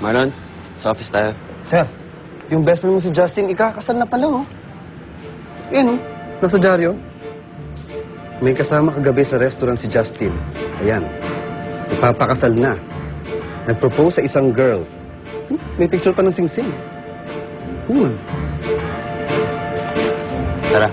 Marlon, sa office tayo. Sir, yung best friend mo si Justin, ikakasal na pala, oh. Yan, oh. Nasa dyaryo. May kasama kagabi sa restaurant si Justin. Ayan. Ipapakasal na. Nag-propose sa isang girl. May picture pa ng sing-sing. Tara.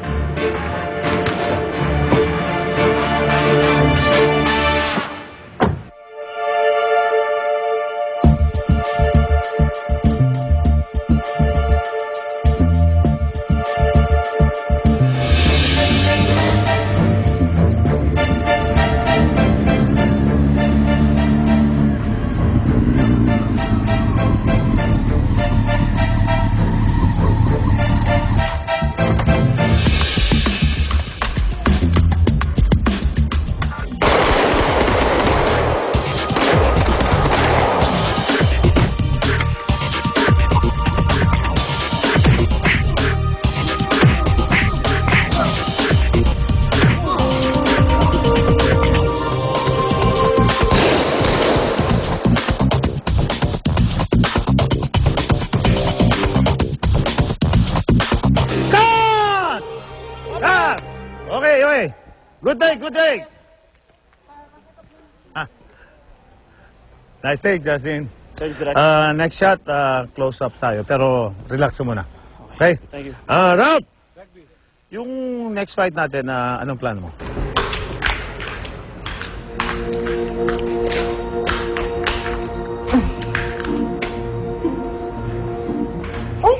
Okay. Good take. Nice take, Justin. Thanks, Direk. Next shot, close-up tayo. Pero relax ka muna. Okay? Thank you. Ralph! Yung next fight natin, anong plano mo? Uy!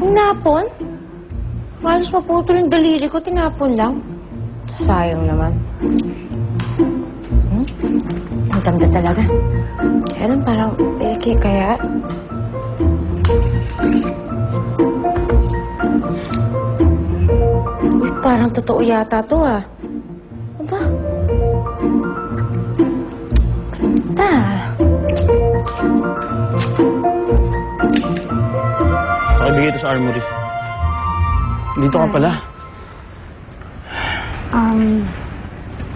Tinapon? Halos maputol yung daliri ko, tinapon lang. Sayang naman. Ang ganda talaga. Kaya lang parang peke kaya. Parang totoo yata to ah. Aba? Ganda. Pakibigay ito sa armory. Dito ka pala.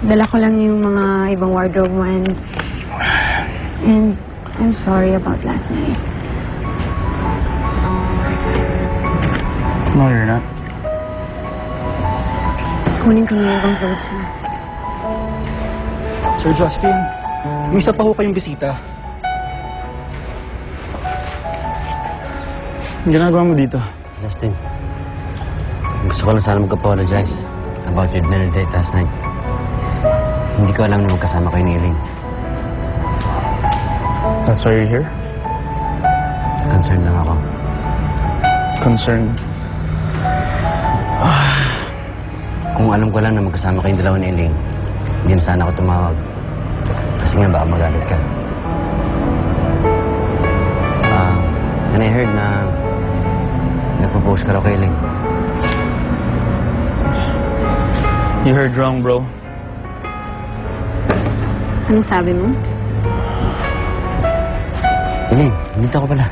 Dala ko lang yung mga ibang wardrobe mo and I'm sorry about last night. No, you're not. Kunin ko na yung ibang clothes mo. Sir Justin, may isa pa ho kayong bisita. Ang ginagawa mo dito? Justin, gusto ko lang sana mag-apologize about your dinner date last night. Hindi ko alam na magkasama kayo ni Eileen. That's why you're here? Concerned lang ako. Concerned? Kung alam ko lang na magkasama kayong dalawa ni Eileen, hindi na sana ako tumawag. Kasi nga baka magalit ka. And I heard na nagpo-post ka raw kay Eileen. You heard wrong, bro. Anong sabi mo? Eileen, dito ako pala.